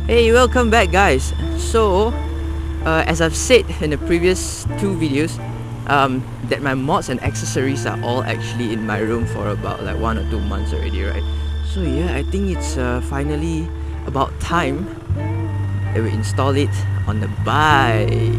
Hey, welcome back guys. So as I've said in the previous two videos, that my mods and accessories are all actually in my room for about like 1 or 2 months already, right? So yeah, I think it's finally about time that we install it on the bike.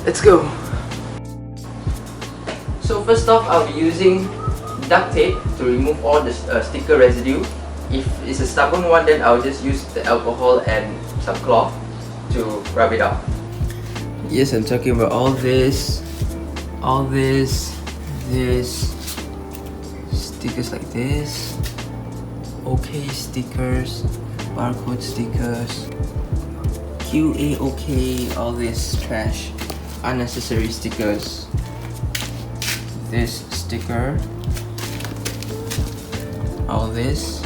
Let's go. So first off, I'll be using duct tape to remove all the sticker residue. If it's a stubborn one, then I'll just use the alcohol and some cloth to rub it out. Yes, I'm talking about all this stickers like this, OK stickers, barcode stickers, QA OK, all this trash. Unnecessary stickers. This sticker. All this.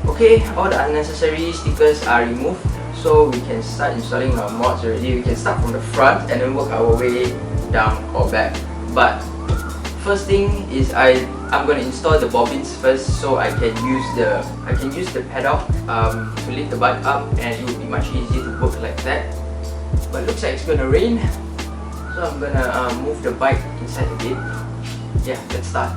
Okay, all the unnecessary stickers are removed, so we can start installing our mods already. We can start from the front and then work our way down or back. But first thing is I'm going to install the bobbins first, so I can use the pedal to lift the bike up, and it will be much easier to work like that. But it looks like it's going to rain, so I'm going to move the bike inside a bit. Yeah, let's start.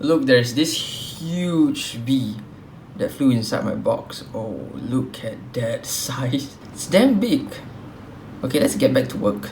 Look, there's this huge bee that flew inside my box. Oh, look at that size. It's damn big. Okay, let's get back to work.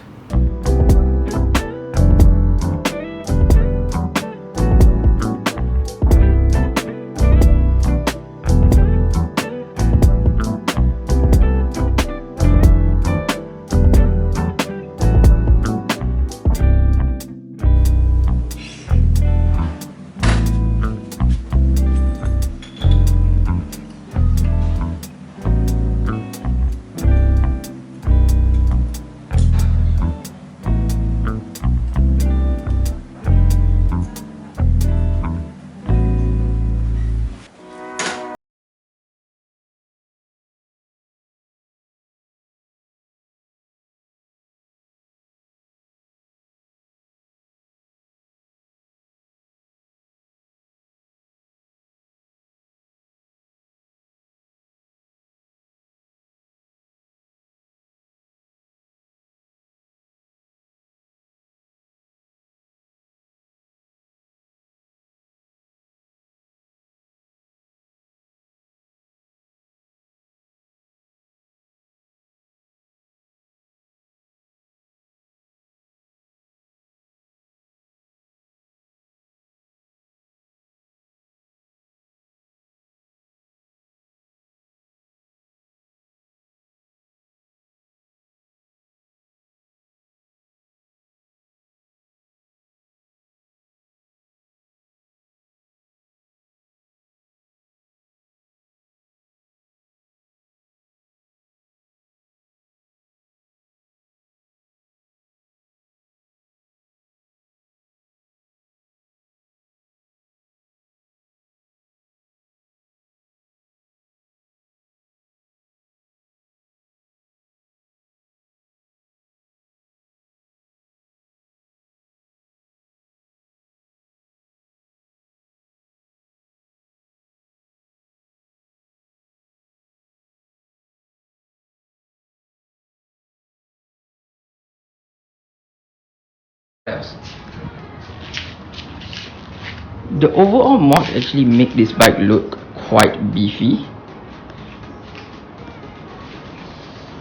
The overall mod actually make this bike look quite beefy.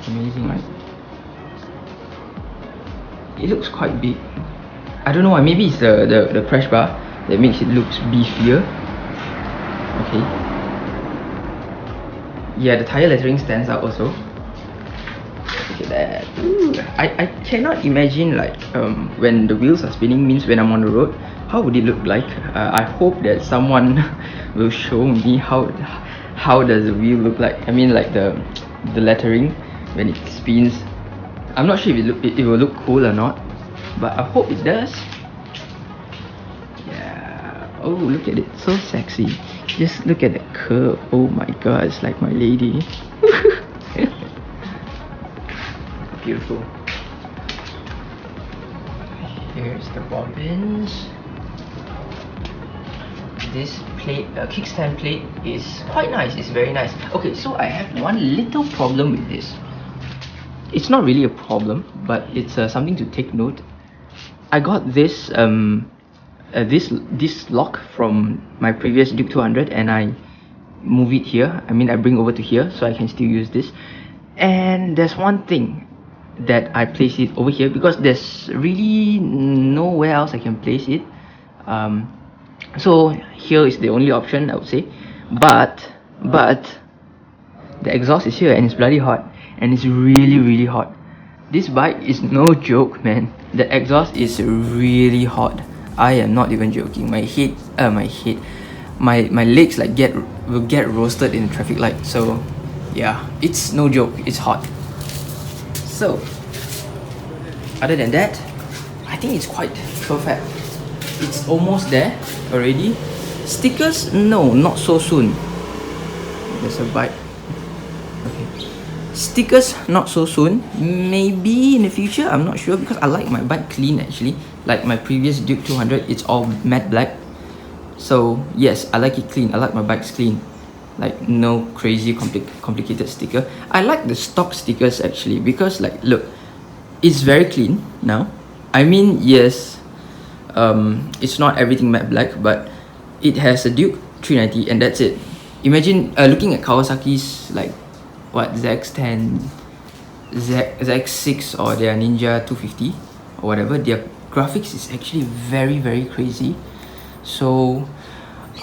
Amazing, right? It looks quite big. I don't know why, maybe it's the crash bar that makes it look beefier. Okay. Yeah, the tire lettering stands out also. Look at that. Ooh, I cannot imagine like when the wheels are spinning, means when I'm on the road, how would it look like? I hope that someone will show me how does the wheel look like. I mean, like the lettering when it spins. I'm not sure if it will look cool or not, but I hope it does. Yeah. Oh, look at it, so sexy. Just look at the curve. Oh my god, it's like my lady. Beautiful. Here's the bobbins. This plate, kickstand plate, is quite nice. It's very nice. Okay, so I have one little problem with this. It's not really a problem, but it's something to take note. I got this this lock from my previous Duke 200, and I move it here. I mean, I bring over to here so I can still use this. And there's one thing that I place it over here because there's really nowhere else I can place it. So here is the only option, I would say. But the exhaust is here and it's bloody hot, and it's really hot. This bike is no joke, man. The exhaust is really hot. I am not even joking. My legs like will get roasted in the traffic light. So yeah, it's no joke. It's hot. So other than that, I think it's quite perfect. It's almost there already. Stickers, no, not so soon. There's a bike. Okay. Stickers, not so soon. Maybe in the future, I'm not sure, because I like my bike clean actually. Like my previous Duke 200, it's all matte black. So yes, I like it clean. I like my bikes clean. Like no crazy complicated sticker. I like the stock stickers actually, because like look, it's very clean now. I mean, yes, it's not everything matte black, but it has a Duke 390 and that's it. Imagine looking at Kawasaki's like what ZX10, ZX6 or their Ninja 250 or whatever. Their graphics is actually very crazy. So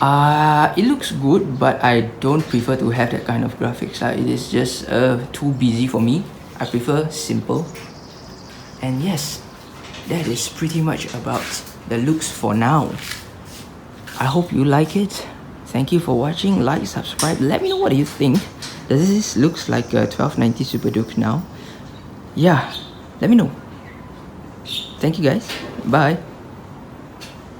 it looks good, but I don't prefer to have that kind of graphics. It is just too busy for me. I prefer simple. And yes, that is pretty much about the looks for now. I hope you like it. Thank you for watching. Like, subscribe. Let me know what you think. Does this looks like a 1290 Super Duke now? Yeah, let me know. Thank you guys. Bye.